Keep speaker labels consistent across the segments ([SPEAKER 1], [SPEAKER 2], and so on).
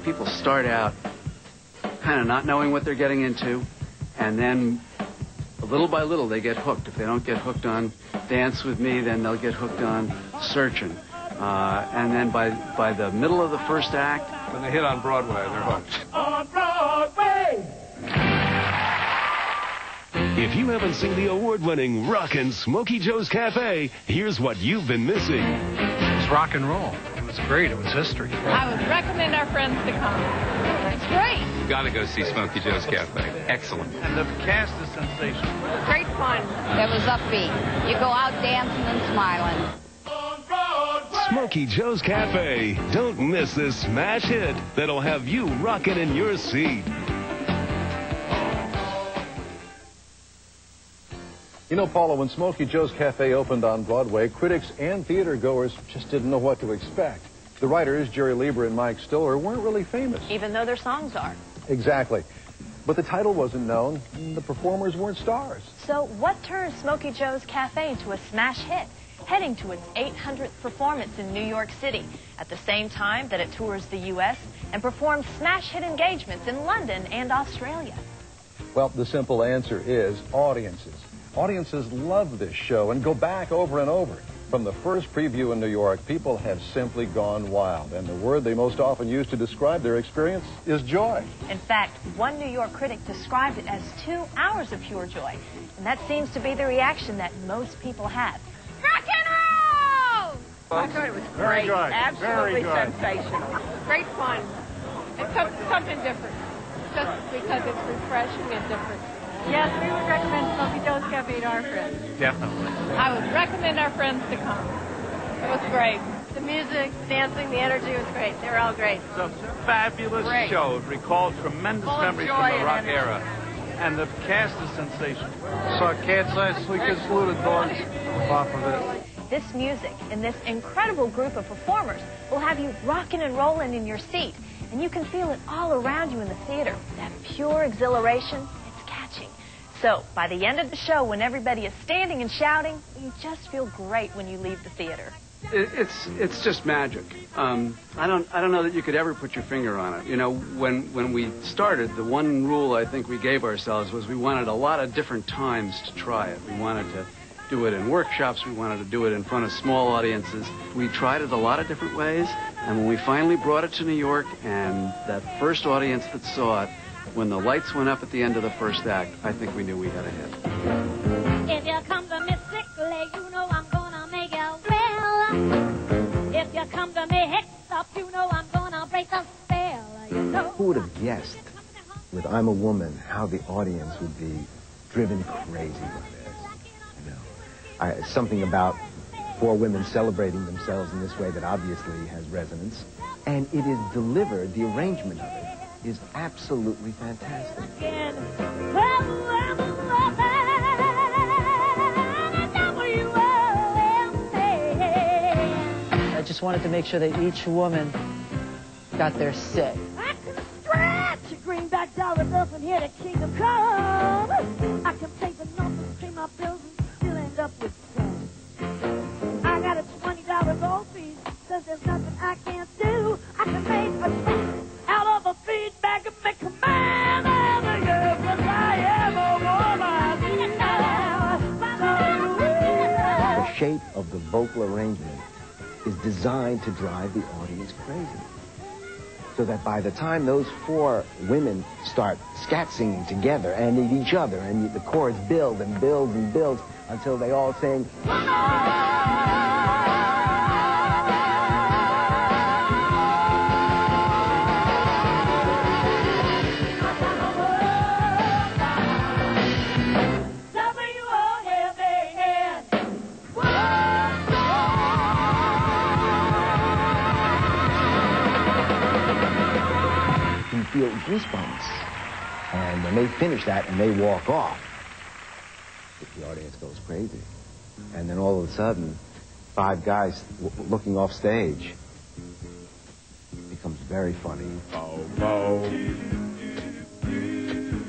[SPEAKER 1] people start out kind of not knowing what they're getting into, and then little by little they get hooked. If they don't get hooked on Dance With Me, then they'll get hooked on Searchin'. And then by the middle of the first act,
[SPEAKER 2] when they hit on Broadway, they're hooked.
[SPEAKER 3] On Broadway!
[SPEAKER 4] If you haven't seen the award-winning Rockin' Smokey Joe's Cafe, here's what you've been missing.
[SPEAKER 2] It was rock and roll. It was great. It was history.
[SPEAKER 5] I would recommend our friends to come. It's great.
[SPEAKER 6] You got to go see Smokey Joe's Cafe. Excellent.
[SPEAKER 2] And the cast is sensational.
[SPEAKER 5] Great fun.
[SPEAKER 7] It was upbeat. You go out dancing and smiling.
[SPEAKER 4] Smokey Joe's Cafe. Don't miss this smash hit that'll have you rocking in your seat.
[SPEAKER 8] You know, Paula, when Smokey Joe's Cafe opened on Broadway, critics and theater goers just didn't know what to expect. The writers, Jerry Lieber and Mike Stiller, weren't really famous.
[SPEAKER 5] Even though their songs are.
[SPEAKER 8] Exactly. But the title wasn't known, and the performers weren't stars.
[SPEAKER 5] So what turned Smokey Joe's Cafe into a smash hit, heading to its 800th performance in New York City, at the same time that it tours the U.S. and performs smash hit engagements in London and Australia?
[SPEAKER 8] Well, the simple answer is audiences. Audiences love this show and go back over and over. From the first preview in New York, people have simply gone wild, and the word they most often use to describe their experience is joy.
[SPEAKER 5] In fact, one New York critic described it as 2 hours of pure joy, and that seems to be the reaction that most people have. Rock and roll!
[SPEAKER 9] I thought it was great. Absolutely sensational. Great fun. It's something different, just because it's refreshing and different.
[SPEAKER 10] Yes, we would recommend Smokey Joe's Cafe to our friends.
[SPEAKER 2] Definitely.
[SPEAKER 5] I would recommend our friends to come. It was great.
[SPEAKER 10] The music, the dancing, the energy was great. They were all great.
[SPEAKER 2] It's a fabulous show. It recalled tremendous memories from the rock era. And the cast is sensational. Saw Cats last week at Saluted Dogs off of it.
[SPEAKER 5] This music and this incredible group of performers will have you rocking and rolling in your seat. And you can feel it all around you in the theater. That pure exhilaration. So, by the end of the show, when everybody is standing and shouting, you just feel great when you leave the theater.
[SPEAKER 1] It's just magic. I don't know that you could ever put your finger on it. You know, when we started, the one rule I think we gave ourselves was we wanted a lot of different times to try it. We wanted to do it in workshops. We wanted to do it in front of small audiences. We tried it a lot of different ways, and when we finally brought it to New York, and that first audience that saw it, when the lights went up at the end of the first act, I think we knew we had a hit.
[SPEAKER 11] If you come to me sickly, you know I'm gonna make you well. If you come to me hicked up, you know I'm gonna break the spell. You know.
[SPEAKER 12] Who would have guessed, with I'm a Woman, how the audience would be driven crazy with this? You know, something about 4 women celebrating themselves in this way that obviously has resonance. And it is delivered, the arrangement of it, is absolutely fantastic.
[SPEAKER 13] I just wanted to make sure that each woman got their say.
[SPEAKER 11] I can stretch a greenback dollar bill from here to Kingdom Come. I can pay the numbers, pay my bills, and still end up with cash. I got a $20 gold piece, says there's nothing I can't do. I can make a check out of a feedback and make a man of a girl, 'cause I am a woman.
[SPEAKER 12] The shape of the vocal arrangement is designed to drive the audience crazy. So that by the time those 4 women start scat singing together and at each other, and the chords build and build and build until they all sing, feel goosebumps. And when they finish that and they walk off, the audience goes crazy. And then all of a sudden, 5 guys looking off stage. It becomes very funny.
[SPEAKER 14] Oh, oh,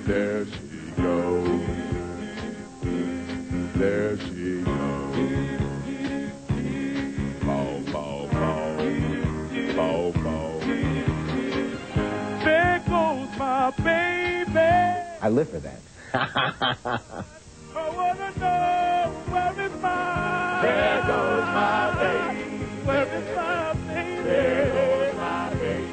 [SPEAKER 14] there she goes. There she goes. Bow, bow, bow. Bow, bow.
[SPEAKER 12] I live for that.
[SPEAKER 3] I wanna know where is my, there goes my baby, where is my baby, there goes my baby,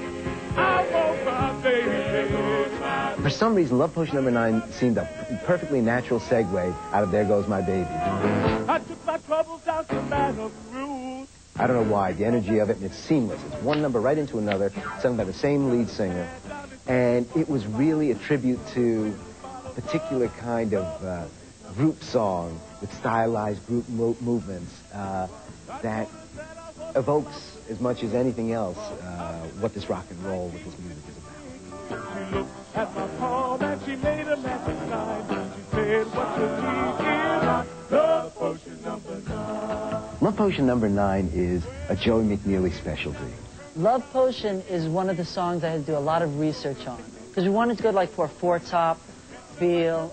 [SPEAKER 3] I want my baby, there goes my baby.
[SPEAKER 12] For some reason, Love Potion number 9 seemed a perfectly natural segue out of There Goes My Baby.
[SPEAKER 3] I took my troubles down to Madame Ruth.
[SPEAKER 12] I don't know why. The energy of it, and it's seamless. It's one number right into another, sung by the same lead singer. And it was really a tribute to a particular kind of group song with stylized group movements that evokes, as much as anything else, what this rock and roll, what this music is about.
[SPEAKER 3] She looked at my palm and she made a magic sign. She said, "What you need is Love Potion number 9.
[SPEAKER 12] Love Potion number 9 is a Joey McNeely specialty.
[SPEAKER 13] Love Potion is one of the songs I had to do a lot of research on. Because we wanted to go like for a four-top feel,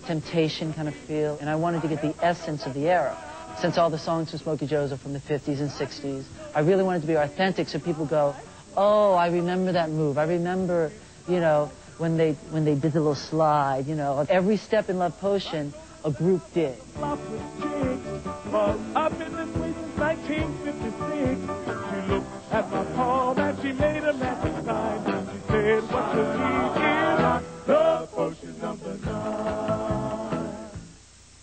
[SPEAKER 13] Temptation kind of feel, and I wanted to get the essence of the era. Since all the songs from Smokey Joe's are from the 50s and 60s, I really wanted to be authentic so people go, oh, I remember that move. I remember, you know, when they did the little slide, you know. Every step in Love Potion, a group did.
[SPEAKER 3] I've been this way since 1956. She looked at my palm and she made a magic sign. She said, "What you need is Love Potion number 9."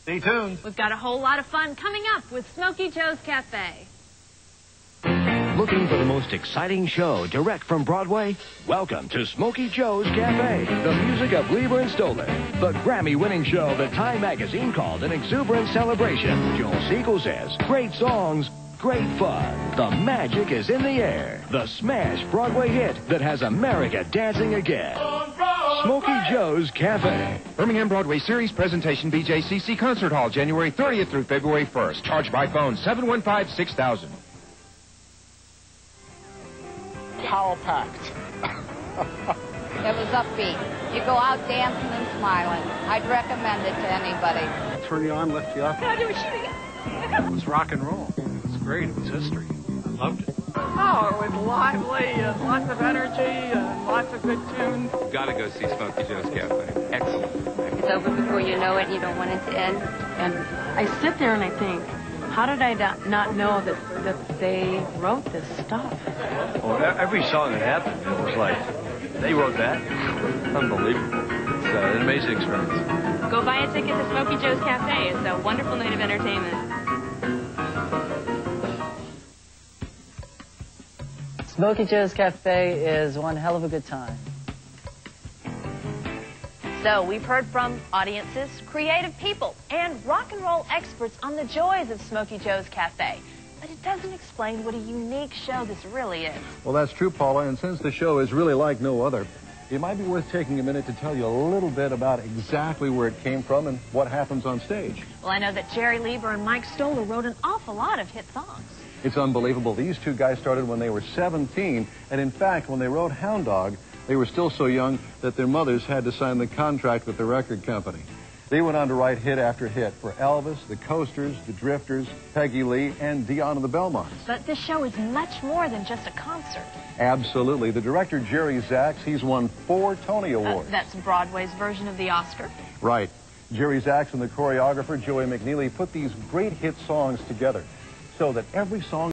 [SPEAKER 2] Stay tuned.
[SPEAKER 5] We've got a whole lot of fun coming up with Smokey Joe's Cafe.
[SPEAKER 4] Looking for the most exciting show direct from Broadway? Welcome to Smokey Joe's Cafe, the music of Lieber and Stoller, the Grammy-winning show that Time Magazine called an exuberant celebration. Joel Siegel says, great songs, great fun. The magic is in the air. The smash Broadway hit that has America dancing again. Smokey Joe's Cafe.
[SPEAKER 15] Birmingham Broadway Series presentation, BJCC Concert Hall, January 30th through February 1st. Charge by phone, 715-6000.
[SPEAKER 9] Power-packed.
[SPEAKER 7] It was upbeat. You go out dancing and smiling. I'd recommend it to anybody.
[SPEAKER 2] Turn you on, lift you up.
[SPEAKER 5] No, do shooting.
[SPEAKER 2] It was rock and roll. It was great. It was history. I loved it.
[SPEAKER 9] Oh, it was lively and lots of energy and lots of good tunes.
[SPEAKER 6] Gotta go see Smokey Joe's Cafe. Excellent.
[SPEAKER 10] It's over before you know it. You don't want it to end.
[SPEAKER 16] And I sit there and I think, how did I not know that they wrote this stuff?
[SPEAKER 2] Well, every song that happened, it was like, they wrote that. Unbelievable. It's an amazing experience.
[SPEAKER 10] Go buy a ticket to Smokey Joe's Cafe. It's a wonderful night of entertainment.
[SPEAKER 13] Smokey Joe's Cafe is one hell of a good time.
[SPEAKER 5] So we've heard from audiences, creative people, and rock and roll experts on the joys of Smokey Joe's Cafe. But it doesn't explain what a unique show this really is.
[SPEAKER 8] Well, that's true, Paula, and since the show is really like no other, it might be worth taking a minute to tell you a little bit about exactly where it came from and what happens on stage.
[SPEAKER 5] Well, I know that Jerry Lieber and Mike Stoller wrote an awful lot of hit songs.
[SPEAKER 8] It's unbelievable. These two guys started when they were 17, and in fact, when they wrote Hound Dog, they were still so young that their mothers had to sign the contract with the record company. They went on to write hit after hit for Elvis, the Coasters, the Drifters, Peggy Lee, and Dion and the Belmonts.
[SPEAKER 5] But this show is much more than just a concert.
[SPEAKER 8] Absolutely. The director, Jerry Zaks, he's won 4 Tony Awards.
[SPEAKER 5] That's Broadway's version of the Oscar.
[SPEAKER 8] Right. Jerry Zaks and the choreographer, Joey McNeely, put these great hit songs together so that every song